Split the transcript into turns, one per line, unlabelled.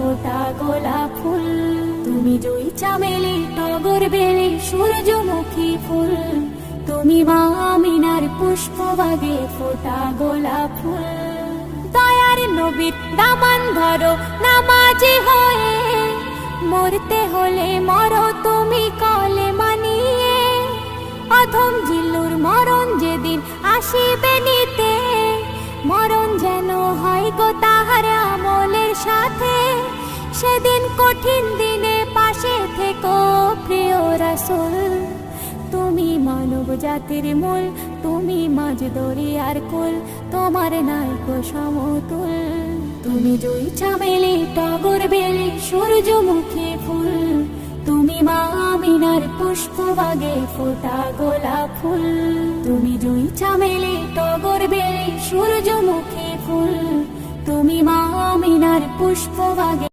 ফোটা গোলাপ ফুল, তুমি জুই চামেলি টগর বেলি সূর্যমুখী ফুল, তুমি মা আমিনার পুষ্পবাগে ফোটা গোলাপ ফুল। দয়ার নবীর দামান ধরো নামাজি হয়ে, মরতে হলে মরো তুমি কলে মানিয়ে, অধম জিল্লুর মরণ যেদিন আসিবে নিতে, মরণ যেন হয় গো তাহার আমলের সাথে, সেদিন কঠিন দিনে পাশে থেকো প্রিয় রাসূল, তুমি মানব জাতির মূল, তুমি মাঝ দরিয়ার কুল, তোমার নাইকো সমতুল, তুমি জুই চামেলি টগর বেলি সূর্যমুখী ফুল, তুমি মা আমিনার পুষ্পবাগে ফোটা গোলাপ ফুল, তুমি জুই চামেলি টগর বেলি সূর্যমুখী ফুল, তুমি মা আমিনার পুষ্পবাগে